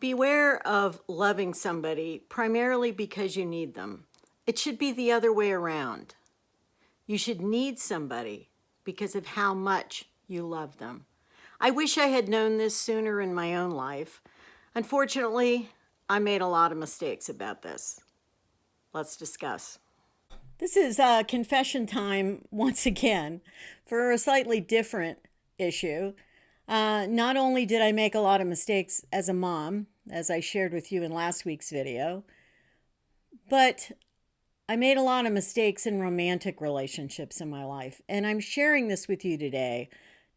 Beware of loving somebody primarily because you need them. It should be the other way around. You should need somebody because of how much you love them. I wish I had known this sooner in my own life. Unfortunately, I made a lot of mistakes about this. Let's discuss. This is confession time once again for a slightly different issue. Not only did I make a lot of mistakes as a mom, as I shared with you in last week's video, but I made a lot of mistakes in romantic relationships in my life. And I'm sharing this with you today,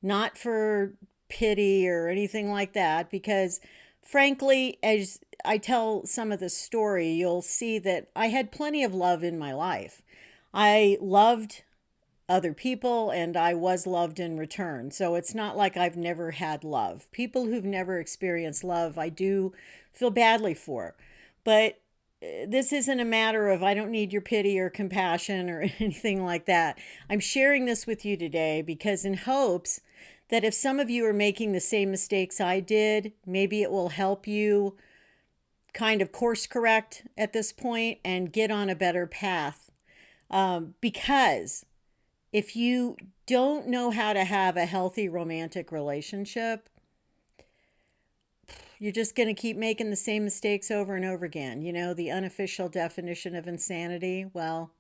not for pity or anything like that, because frankly, as I tell some of the story, you'll see that I had plenty of love in my life. I loved other people and I was loved in return. So it's not like I've never had love. People who've never experienced love, I do feel badly for. But this isn't a matter of I don't need your pity or compassion or anything like that. I'm sharing this with you today because in hopes that if some of you are making the same mistakes I did, maybe it will help you kind of course correct at this point and get on a better path. Because if you don't know how to have a healthy romantic relationship, you're just going to keep making the same mistakes over and over again. You know, the unofficial definition of insanity, well,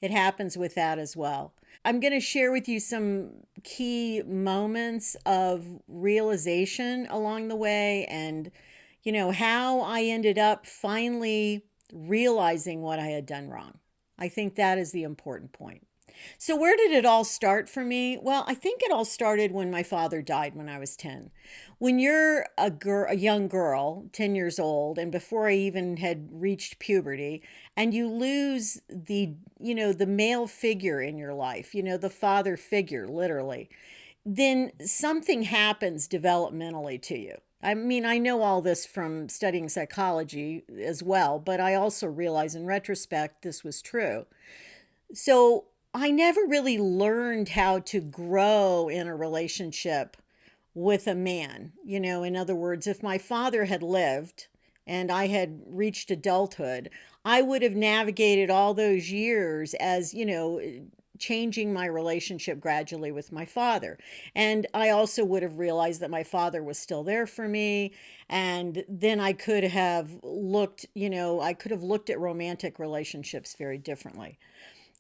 it happens with that as well. I'm going to share with you some key moments of realization along the way and, you know, how I ended up finally realizing what I had done wrong. I think that is the important point. So where did it all start for me? Well, I think it all started when my father died when I was 10. When you're a young girl, 10 years old, and before I even had reached puberty, and you lose the male figure in your life, the father figure, literally, then something happens developmentally to you. I mean, I know all this from studying psychology as well, but I also realize in retrospect this was true. So I never really learned how to grow in a relationship with a man. In other words, if my father had lived and I had reached adulthood, I would have navigated all those years as, changing my relationship gradually with my father. And I also would have realized that my father was still there for me. And then I could have looked at romantic relationships very differently.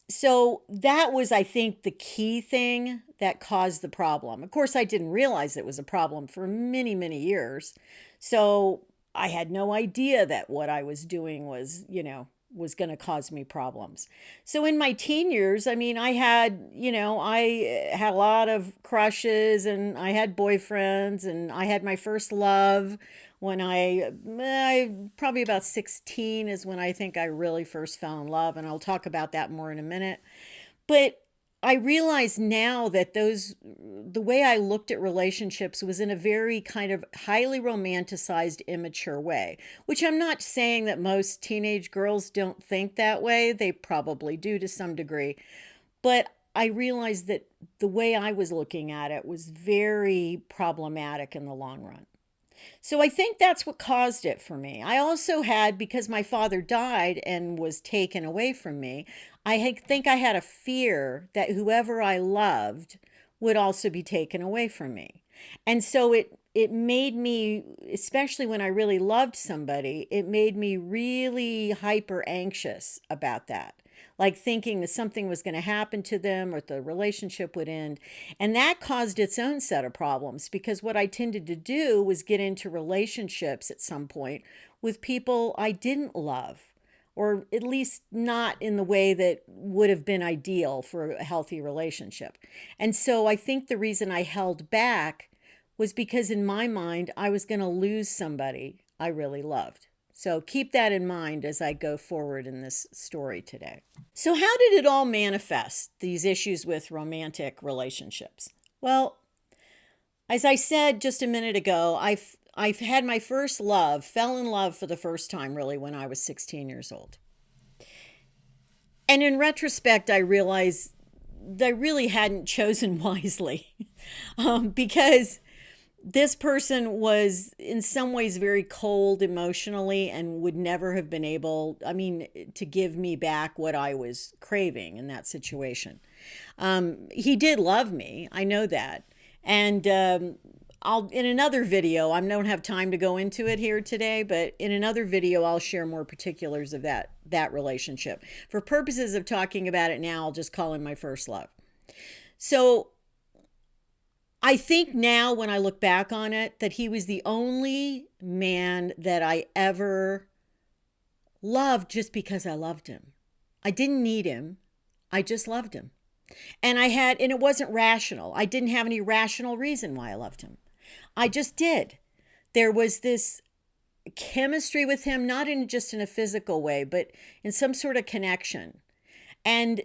So that was, I think, the key thing that caused the problem. Of course, I didn't realize it was a problem for many, many years. So I had no idea that what I was doing was going to cause me problems. So in my teen years, I mean, I had a lot of crushes and I had boyfriends and I had my first love when I probably about 16 is when I think I really first fell in love. And I'll talk about that more in a minute. But I realize now that the way I looked at relationships was in a very kind of highly romanticized, immature way, which I'm not saying that most teenage girls don't think that way. They probably do to some degree. But I realized that the way I was looking at it was very problematic in the long run. So I think that's what caused it for me. I also had, because my father died and was taken away from me, think I had a fear that whoever I loved would also be taken away from me. And so it made me, especially when I really loved somebody, it made me really hyper anxious about that. Like thinking that something was going to happen to them or the relationship would end. And that caused its own set of problems because what I tended to do was get into relationships at some point with people I didn't love, or at least not in the way that would have been ideal for a healthy relationship. And so I think the reason I held back was because in my mind, I was going to lose somebody I really loved. So keep that in mind as I go forward in this story today. So how did it all manifest, these issues with romantic relationships? Well, as I said just a minute ago, I've had my first love, fell in love for the first time really when I was 16 years old. And in retrospect, I realized I really hadn't chosen wisely because This person was in some ways very cold emotionally and would never have been able, I mean, to give me back what I was craving in that situation. He did love me. I know that. And I'll in another video, I don't have time to go into it here today, but in another video I'll share more particulars of that relationship. For purposes of talking about it now, I'll just call him my first love. So I think now when I look back on it that he was the only man that I ever loved just because I loved him. I didn't need him. I just loved him. And it wasn't rational. I didn't have any rational reason why I loved him. I just did. There was this chemistry with him, not in just in a physical way, but in some sort of connection. And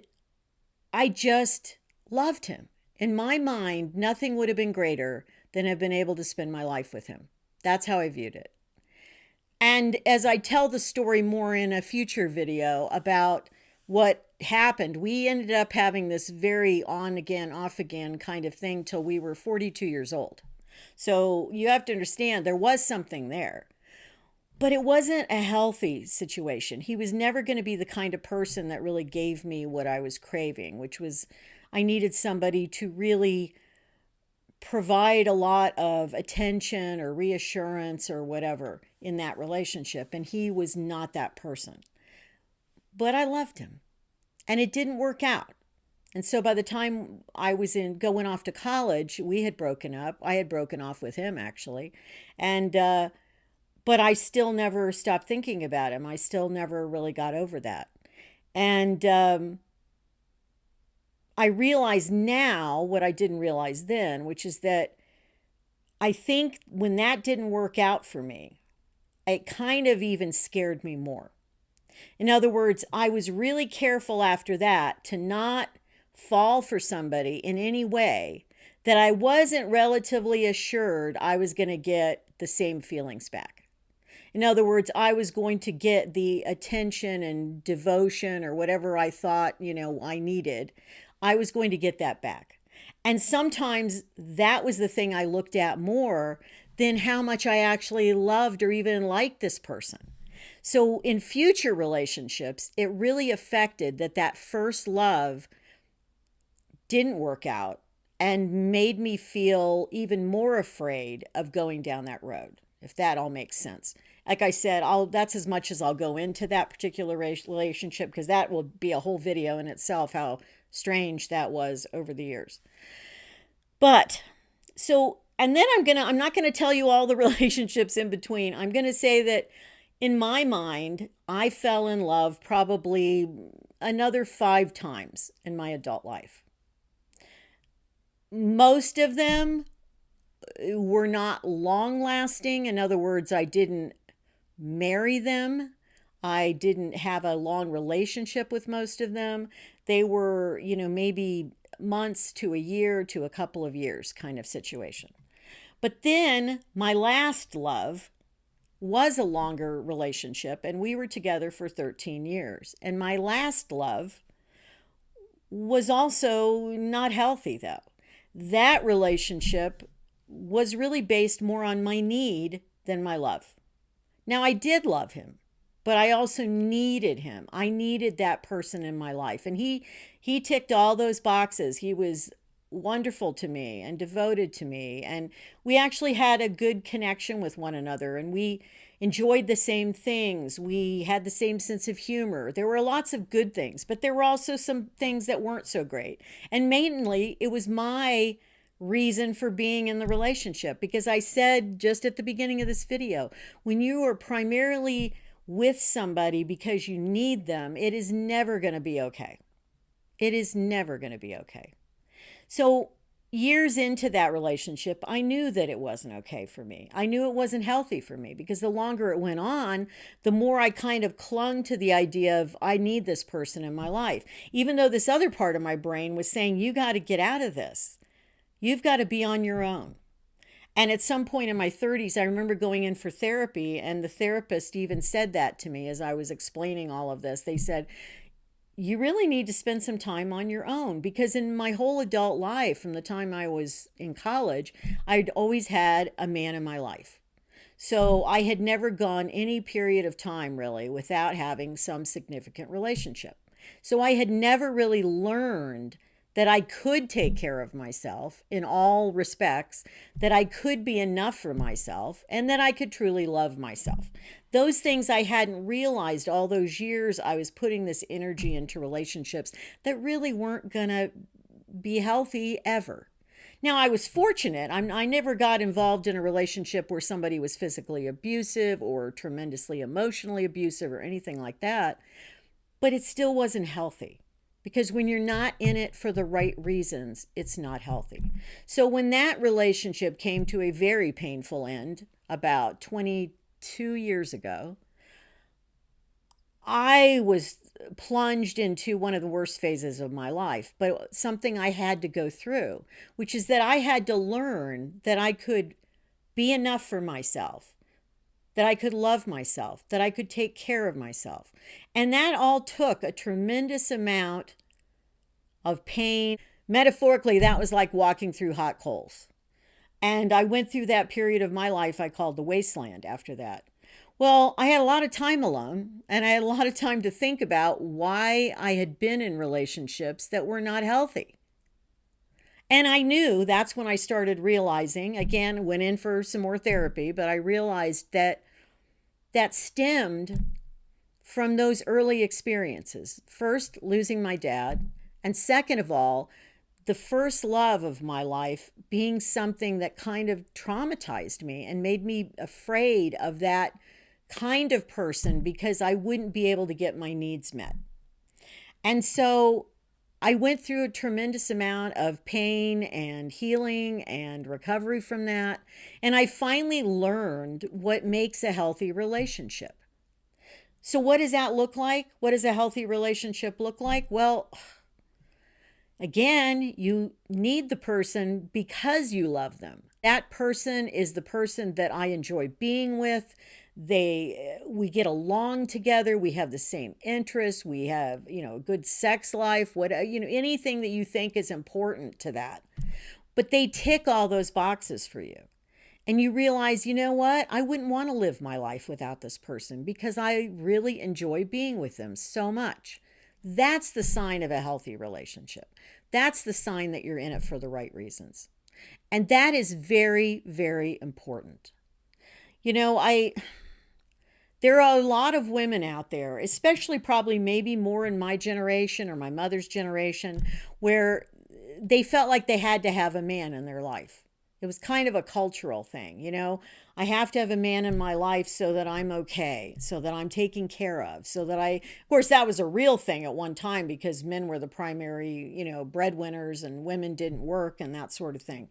I just loved him. In my mind, nothing would have been greater than have been able to spend my life with him. That's how I viewed it. And as I tell the story more in a future video about what happened, we ended up having this very on again, off again kind of thing till we were 42 years old. So you have to understand there was something there. But it wasn't a healthy situation. He was never going to be the kind of person that really gave me what I was craving, which was I needed somebody to really provide a lot of attention or reassurance or whatever in that relationship. And he was not that person. But I loved him. And it didn't work out. And so by the time I was going off to college, we had broken up. I had broken off with him, actually. And but I still never stopped thinking about him. I still never really got over that. And I realize now what I didn't realize then, which is that I think when that didn't work out for me, it kind of even scared me more. In other words, I was really careful after that to not fall for somebody in any way that I wasn't relatively assured I was going to get the same feelings back. In other words, I was going to get the attention and devotion or whatever I thought, I needed. I was going to get that back. And sometimes that was the thing I looked at more than how much I actually loved or even liked this person. So in future relationships, it really affected that first love didn't work out and made me feel even more afraid of going down that road, if that all makes sense. Like I said, that's as much as I'll go into that particular relationship because that will be a whole video in itself, how strange that was over the years. But so, and then I'm not going to tell you all the relationships in between. I'm going to say that in my mind, I fell in love probably another 5 times in my adult life. Most of them were not long lasting. In other words, I didn't marry them. I didn't have a long relationship with most of them. They were, maybe months to a year to a couple of years kind of situation. But then my last love was a longer relationship, and we were together for 13 years. And my last love was also not healthy, though. That relationship was really based more on my need than my love. Now, I did love him, but I also needed him. I needed that person in my life. And he ticked all those boxes. He was wonderful to me and devoted to me. And we actually had a good connection with one another. And we enjoyed the same things. We had the same sense of humor. There were lots of good things, but there were also some things that weren't so great. And mainly, it was my reason for being in the relationship, because I said just at the beginning of this video, when you are primarily with somebody because you need them, it is never going to be okay. It is never going to be okay. So years into that relationship, I knew that it wasn't okay for me. I knew it wasn't healthy for me, because the longer it went on, the more I kind of clung to the idea of I need this person in my life, even though this other part of my brain was saying, you got to get out of this. You've got to be on your own. And at some point in my 30s, I remember going in for therapy, and the therapist even said that to me as I was explaining all of this. They said, you really need to spend some time on your own, because in my whole adult life, from the time I was in college, I'd always had a man in my life. So I had never gone any period of time really without having some significant relationship. So I had never really learned that I could take care of myself in all respects, that I could be enough for myself, and that I could truly love myself. Those things I hadn't realized all those years I was putting this energy into relationships that really weren't going to be healthy ever. Now, I was fortunate. I never got involved in a relationship where somebody was physically abusive or tremendously emotionally abusive or anything like that, but it still wasn't healthy. Because when you're not in it for the right reasons, it's not healthy. So when that relationship came to a very painful end about 22 years ago, I was plunged into one of the worst phases of my life, but something I had to go through, which is that I had to learn that I could be enough for myself, that I could love myself, that I could take care of myself. And that all took a tremendous amount of pain. Metaphorically, that was like walking through hot coals. And I went through that period of my life I called the wasteland after that. Well, I had a lot of time alone, and I had a lot of time to think about why I had been in relationships that were not healthy. And I knew that's when I started realizing, again, went in for some more therapy, but I realized that that stemmed from those early experiences. First, losing my dad, and second of all, the first love of my life being something that kind of traumatized me and made me afraid of that kind of person because I wouldn't be able to get my needs met. And so I went through a tremendous amount of pain and healing and recovery from that. And I finally learned what makes a healthy relationship. So, what does that look like? What does a healthy relationship look like? Well, again, you need the person because you love them. That person is the person that I enjoy being with. We get along together, we have the same interests, we have, a good sex life, anything that you think is important to that. But they tick all those boxes for you. And you realize, you know what? I wouldn't want to live my life without this person because I really enjoy being with them so much. That's the sign of a healthy relationship. That's the sign that you're in it for the right reasons. And that is very, very important. There are a lot of women out there, especially probably maybe more in my generation or my mother's generation, where they felt like they had to have a man in their life. It was kind of a cultural thing. I have to have a man in my life so that I'm okay, so that I'm taken care of, of course, that was a real thing at one time because men were the primary, breadwinners and women didn't work and that sort of thing.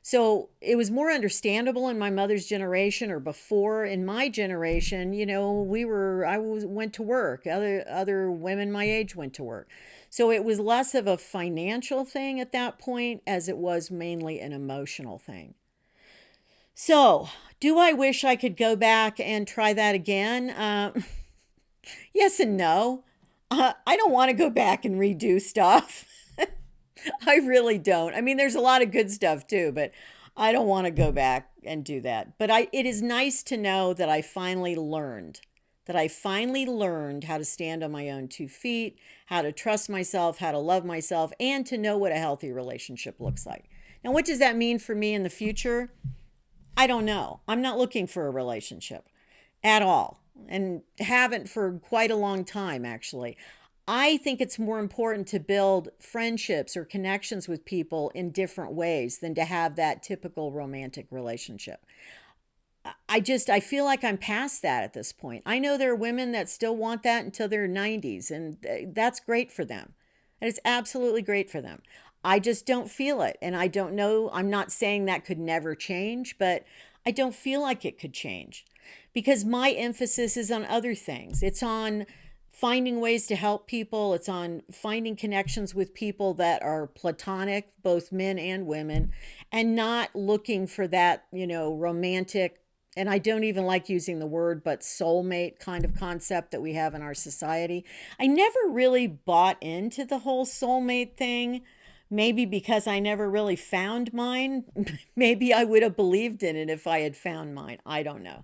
So it was more understandable in my mother's generation or before. In my generation, went to work. Other women my age went to work. So it was less of a financial thing at that point as it was mainly an emotional thing. So, do I wish I could go back and try that again? Yes and no. I don't want to go back and redo stuff. I really don't. I mean, there's a lot of good stuff too, but I don't want to go back and do that. But it is nice to know that I finally learned how to stand on my own 2 feet, how to trust myself, how to love myself, and to know what a healthy relationship looks like. Now, what does that mean for me in the future? I don't know. I'm not looking for a relationship at all, and haven't for quite a long time, actually. I think it's more important to build friendships or connections with people in different ways than to have that typical romantic relationship. I feel like I'm past that at this point. I know there are women that still want that until their 90s, and that's great for them. And it's absolutely great for them. I just don't feel it. And I don't know, I'm not saying that could never change, but I don't feel like it could change because my emphasis is on other things. It's on finding ways to help people. It's on finding connections with people that are platonic, both men and women, and not looking for that, romantic and I don't even like using the word, but soulmate kind of concept that we have in our society. I never really bought into the whole soulmate thing. Maybe because I never really found mine. Maybe I would have believed in it if I had found mine. I don't know.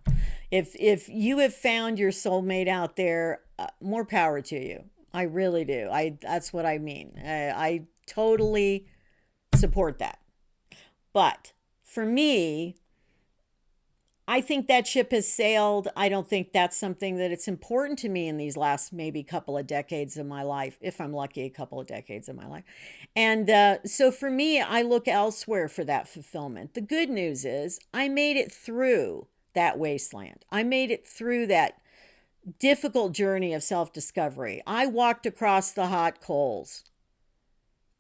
If you have found your soulmate out there, more power to you. I really do. I That's what I mean. I totally support that. But for me, I think that ship has sailed. I don't think that's something that it's important to me in these last maybe couple of decades of my life, if I'm lucky, a couple of decades of my life. And so for me, I look elsewhere for that fulfillment. The good news is I made it through that wasteland. I made it through that difficult journey of self discovery. I walked across the hot coals.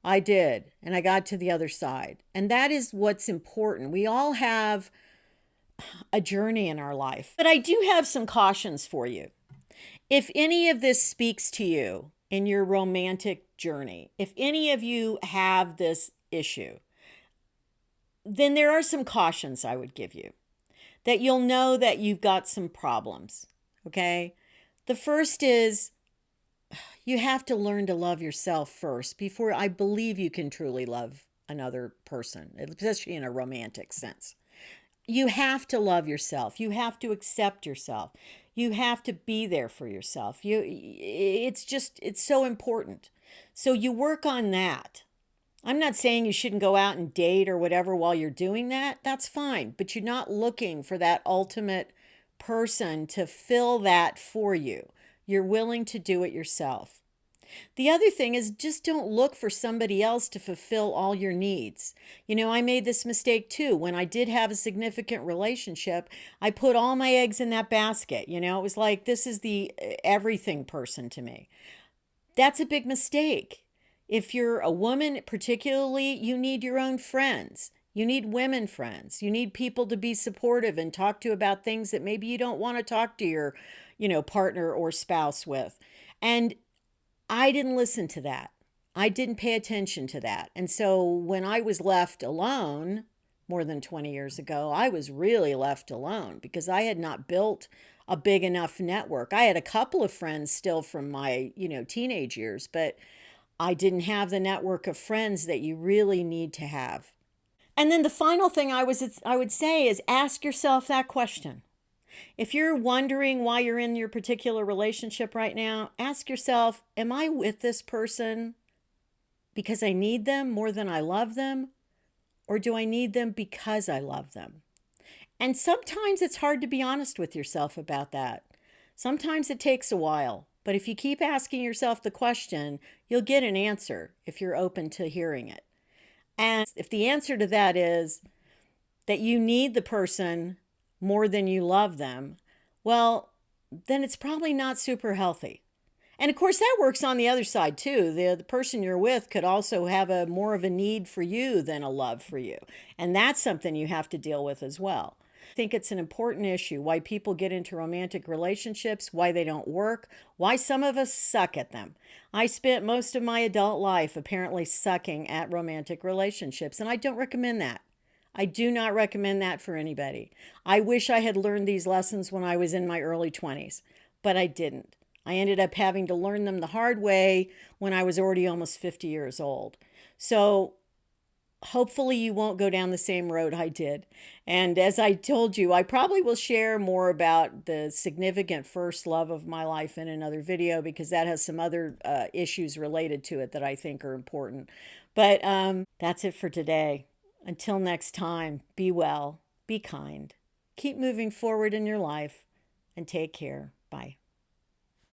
I did. And I got to the other side. And that is what's important. We all have a journey in our life. But I do have some cautions for you. If any of this speaks to you in your romantic journey, if any of you have this issue, then there are some cautions I would give you that you'll know that you've got some problems. Okay? The first is you have to learn to love yourself first before I believe you can truly love another person, especially in a romantic sense. You have to love yourself. You have to accept yourself. You have to be there for yourself. It's so important. So you work on that. I'm not saying you shouldn't go out and date or whatever while you're doing that. That's fine. But you're not looking for that ultimate person to fill that for you. You're willing to do it yourself. The other thing is just don't look for somebody else to fulfill all your needs. I made this mistake too. When I did have a significant relationship, I put all my eggs in that basket. It was like, this is the everything person to me. That's a big mistake. If you're a woman, particularly, you need your own friends. You need women friends. You need people to be supportive and talk to about things that maybe you don't want to talk to your, partner or spouse with. And I didn't listen to that. I didn't pay attention to that. And so when I was left alone more than 20 years ago, I was really left alone because I had not built a big enough network. I had a couple of friends still from my, teenage years, but I didn't have the network of friends that you really need to have. And then the final thing I would say is ask yourself that question. If you're wondering why you're in your particular relationship right now, ask yourself, am I with this person because I need them more than I love them? Or do I need them because I love them? And sometimes it's hard to be honest with yourself about that. Sometimes it takes a while. But if you keep asking yourself the question, you'll get an answer if you're open to hearing it. And if the answer to that is that you need the person more than you love them, well, then it's probably not super healthy. And of course, that works on the other side too. The person you're with could also have more of a need for you than a love for you. And that's something you have to deal with as well. I think it's an important issue why people get into romantic relationships, why they don't work, why some of us suck at them. I spent most of my adult life apparently sucking at romantic relationships, and I don't recommend that. I do not recommend that for anybody. I wish I had learned these lessons when I was in my early 20s, but I didn't. I ended up having to learn them the hard way when I was already almost 50 years old. So hopefully you won't go down the same road I did. And as I told you, I probably will share more about the significant first love of my life in another video because that has some other issues related to it that I think are important. But that's it for today. Until next time, be well, be kind, keep moving forward in your life, and take care. Bye.